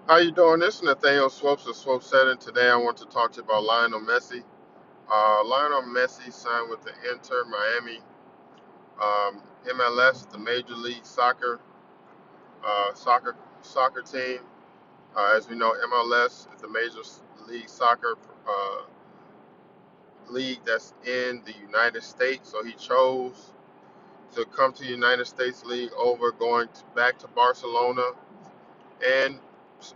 How you doing? This is Nathaniel Swopes of Swope Setting. Today I want to talk to you about Lionel Messi. Lionel Messi signed with the Inter Miami MLS, the Major League uh, soccer soccer team. As we know, MLS is the Major League Soccer uh, league that's in the United States. So he chose to come to the United States League over going back to Barcelona and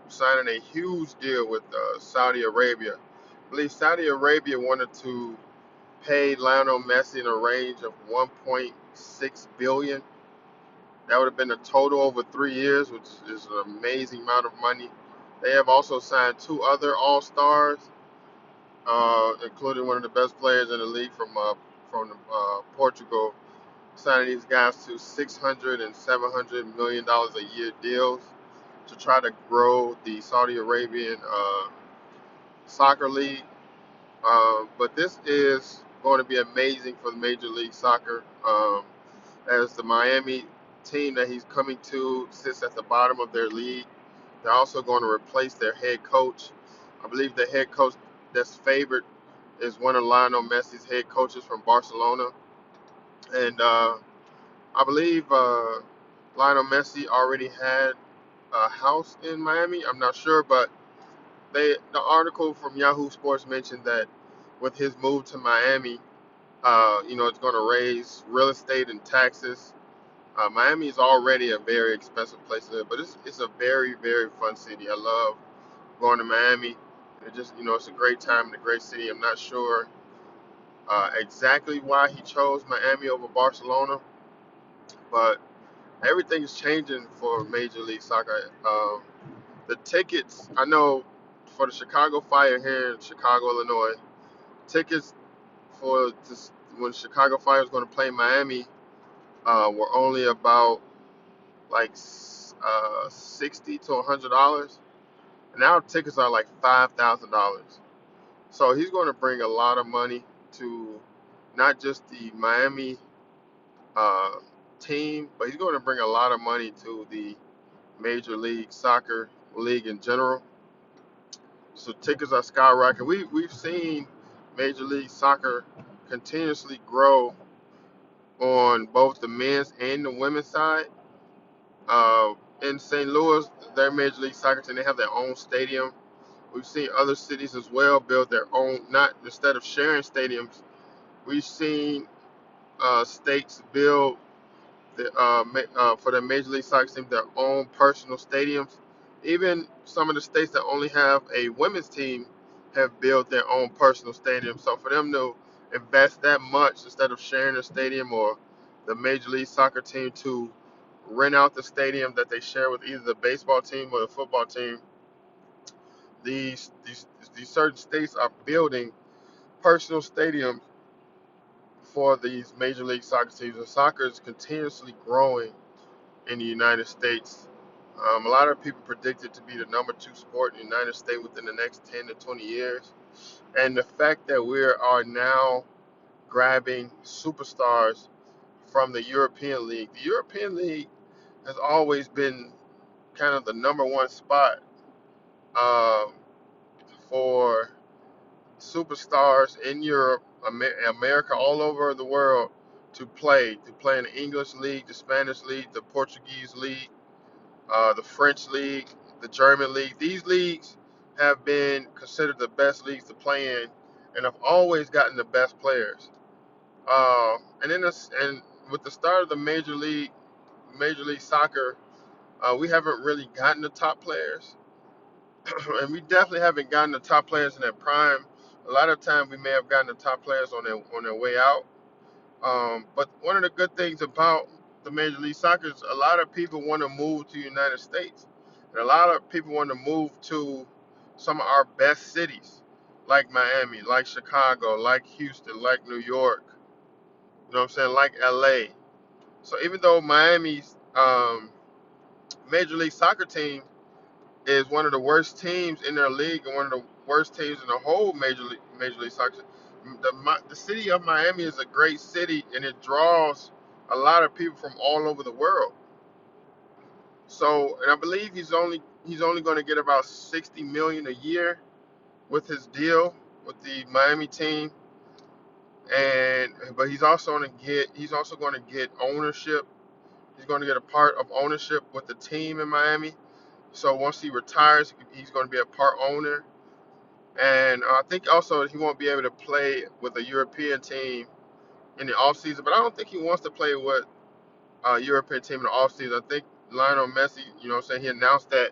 signing a huge deal with Saudi Arabia. I believe Saudi Arabia wanted to pay Lionel Messi in a range of 1.6 billion. That would have been a total over 3 years, which is an amazing amount of money. They have also signed two other All Stars, including one of the best players in the league from Portugal, signing these guys to 600 and 700 million dollars a year deals to try to grow the Saudi Arabian soccer league. But this is going to be amazing for the Major League Soccer, as the Miami team that he's coming to sits at the bottom of their league. They're also going to replace their head coach. I believe the head coach that's favored is one of Lionel Messi's head coaches from Barcelona. And I believe Lionel Messi already had a house in Miami. I'm not sure, but the article from Yahoo Sports mentioned that with his move to Miami, it's going to raise real estate and taxes. Miami is already a very expensive place to live, but it's a very, very fun city. I love going to Miami. It just, it's a great time in a great city. I'm not sure exactly why he chose Miami over Barcelona, but everything is changing for Major League Soccer. The tickets, I know for the Chicago Fire here in Chicago, Illinois, tickets for this, when Chicago Fire was going to play Miami were only about like 60 to $100. And now tickets are like $5,000. So he's going to bring a lot of money to not just the Miami uh, team, but he's going to bring a lot of money to the Major League Soccer league in general. So tickets are skyrocketing. We've seen Major League Soccer continuously grow on both the men's and the women's side. In St. Louis, their Major League Soccer team, they have their own stadium. We've seen other cities as well build their own, not instead of sharing stadiums. We've seen states build for their Major League Soccer team their own personal stadiums. Even some of the states that only have a women's team have built their own personal stadium. So for them to invest that much instead of sharing a stadium, or the Major League Soccer team to rent out the stadium that they share with either the baseball team or the football team, these these these certain states are building personal stadiums for these Major League Soccer teams. And soccer is continuously growing in the United States. A lot of people predict it to be the number two sport in the United States within the next 10 to 20 years. And the fact that we are now grabbing superstars from the European League. The European League has always been kind of the number one spot um, for superstars in Europe, America, all over the world to play in the English league, the Spanish league, the Portuguese league, the French league, the German league. These leagues have been considered the best leagues to play in, and have always gotten the best players. And with the start of the Major League Soccer, we haven't really gotten the top players, and we definitely haven't gotten the top players in their prime. A lot of times, we may have gotten the top players on their way out. But one of the good things about the Major League Soccer is a lot of people want to move to the United States. And a lot of people want to move to some of our best cities, like Miami, like Chicago, like Houston, like New York, you know what I'm saying, like LA. So even though Miami's Major League Soccer team is one of the worst teams in their league and one of the worst teams in the whole Major League Soccer. The city of Miami is a great city, and it draws a lot of people from all over the world. So, and I believe he's only he's only going to get about 60 million a year with his deal with the Miami team, and but he's also going to get ownership. He's going to get a part of ownership with the team in Miami. So once he retires, he's going to be a part owner. And I think also he won't be able to play with a European team in the offseason. But I don't think he wants to play with a European team in the offseason. I think Lionel Messi, he announced that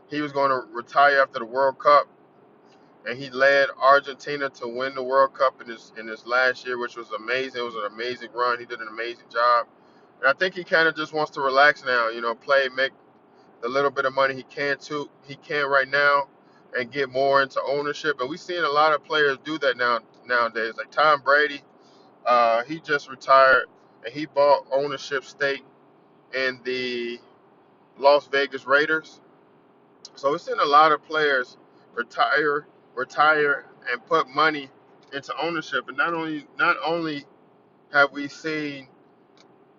he was going to retire after the World Cup, and he led Argentina to win the World Cup in his last year, which was amazing. It was an amazing run. He did an amazing job. And I think he kind of just wants to relax now, play, make the little bit of money he can right now, and get more into ownership. And we've seen a lot of players do that nowadays. Like Tom Brady, he just retired and he bought ownership stake in the Las Vegas Raiders. So we've seen a lot of players retire, and put money into ownership. And not only have we seen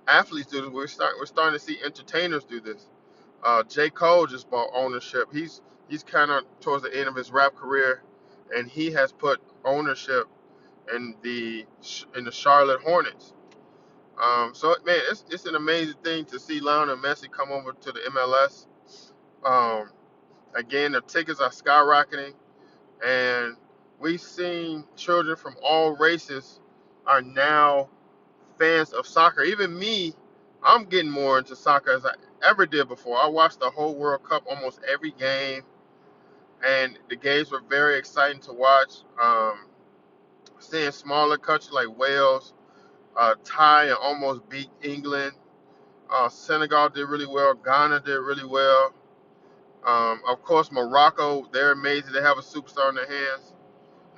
athletes do this, we're starting to see entertainers do this. J. Cole just bought ownership. He's kind of towards the end of his rap career, and he has put ownership in the Charlotte Hornets. So man, it's an amazing thing to see Lionel Messi come over to the MLS. Um, Again, the tickets are skyrocketing, and we've seen children from all races are now fans of soccer. Even me, I'm getting more into soccer as I ever did before. I watched the whole World Cup, almost every game, and the games were very exciting to watch. Seeing smaller countries like Wales tie and almost beat England. Senegal did really well. Ghana did really well. Of course, Morocco, they're amazing. They have a superstar in their hands.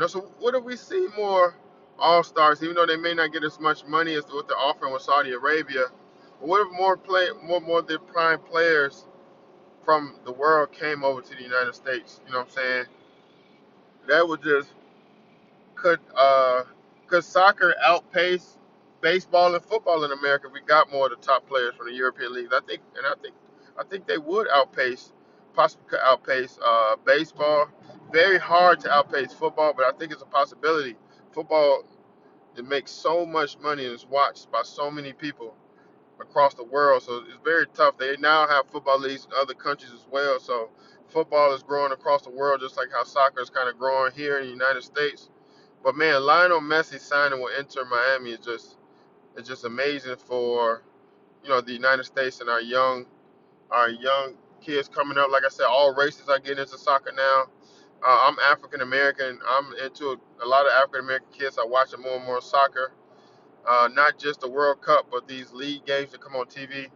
So what if we see more all-stars, even though they may not get as much money as what they're offering with Saudi Arabia? But what if more of the prime players from the world came over to the United States? You know what I'm saying? That would just could uh could soccer outpace baseball and football in America if we got more of the top players from the European leagues? I think they would possibly could outpace baseball. Very hard to outpace football, but I think it's a possibility. Football, it makes so much money and is watched by so many people across the world, so it's very tough. They now have football leagues in other countries as well, so football is growing across the world just like how soccer is kind of growing here in the United States. But man, Lionel Messi signing with Inter Miami is just amazing for the United States and our young kids coming up. Like I said, all races are getting into soccer now. I'm African American. I'm into a lot of African American kids are watching more and more soccer. Not just the World Cup, but these league games that come on TV.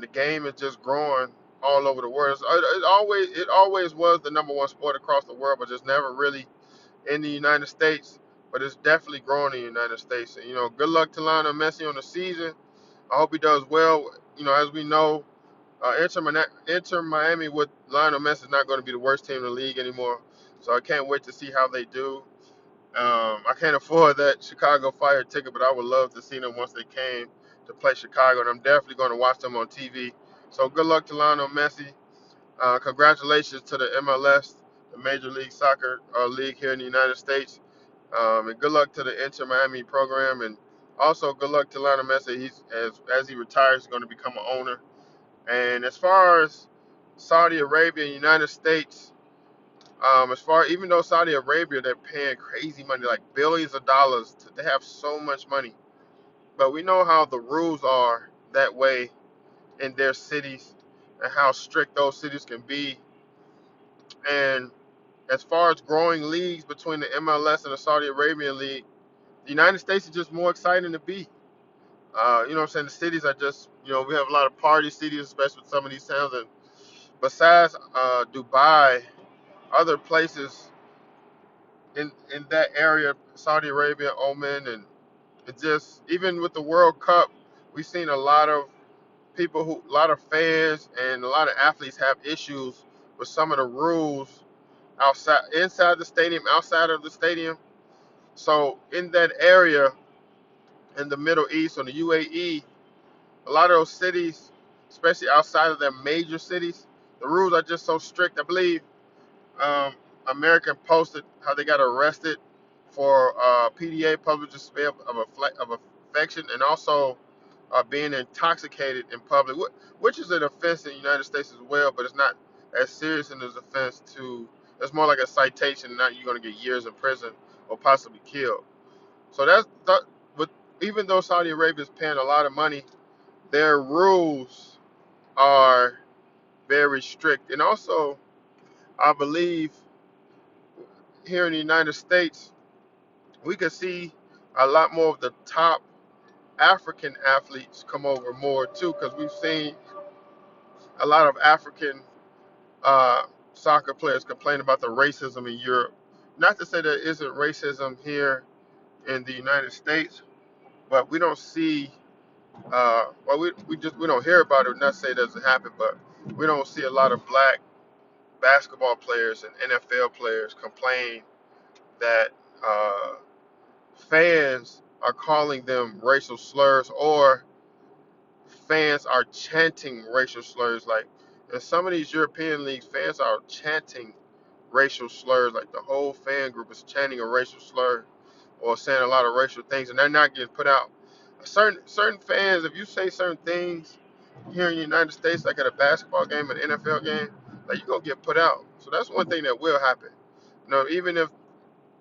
The game is just growing all over the world. It always was the number one sport across the world, but just never really in the United States. But it's definitely growing in the United States. And good luck to Lionel Messi on the season. I hope he does well. As we know, Inter Miami with Lionel Messi is not going to be the worst team in the league anymore. So I can't wait to see how they do. I can't afford that Chicago Fire ticket, but I would love to see them once they came to play Chicago, and I'm definitely going to watch them on TV. So good luck to Lionel Messi. Congratulations to the MLS, the Major League Soccer League here in the United States, and good luck to the Inter Miami program, and also good luck to Lionel Messi. As he retires, he's going to become an owner. And as far as Saudi Arabia and United States, even though Saudi Arabia, they're paying crazy money, like billions of dollars, they have so much money. But we know how the rules are that way in their cities and how strict those cities can be. And as far as growing leagues between the MLS and the Saudi Arabian League, the United States is just more exciting to be. You know what I'm saying? The cities are just, we have a lot of party cities, especially with some of these towns. And besides Dubai, other places in that area, Saudi Arabia, Oman, and it just even with the World Cup, we've seen a lot of fans and a lot of athletes have issues with some of the rules inside the stadium, outside of the stadium. So in that area, in the Middle East or the UAE, a E, a lot of those cities, especially outside of their major cities, The rules are just so strict. I believe um, American posted how they got arrested for PDA, public display of affection, and also being intoxicated in public, which is an offense in the United States as well, but it's not as serious in this offense to. It's more like a citation, not you're going to get years in prison or possibly killed. So but even though Saudi Arabia is paying a lot of money, their rules are very strict, and also I believe here in the United States we could see a lot more of the top African athletes come over more too, because we've seen a lot of African uh, soccer players complain about the racism in Europe. Not to say there isn't racism here in the United States, but we don't see, we don't hear about it. Not to say it doesn't happen, but we don't see a lot of black basketball players and NFL players complain that fans are calling them racial slurs, or fans are chanting racial slurs. Like in some of these European leagues, fans are chanting racial slurs. Like the whole fan group is chanting a racial slur or saying a lot of racial things, and they're not getting put out. Certain fans, if you say certain things here in the United States, like at a basketball game, an NFL game, like you're gonna get put out. So that's one thing that will happen. Even if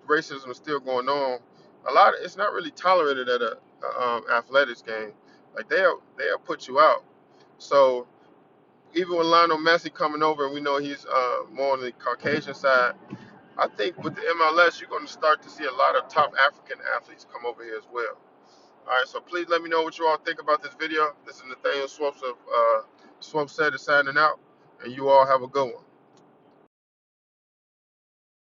racism is still going on, it's not really tolerated at a athletics game. Like they'll put you out. So even with Lionel Messi coming over, and we know he's more on the Caucasian side, I think with the MLS, you're going to start to see a lot of top African athletes come over here as well. All right, so please let me know what you all think about this video. This is Nathaniel Swopes of Swope Said is signing out, and you all have a good one.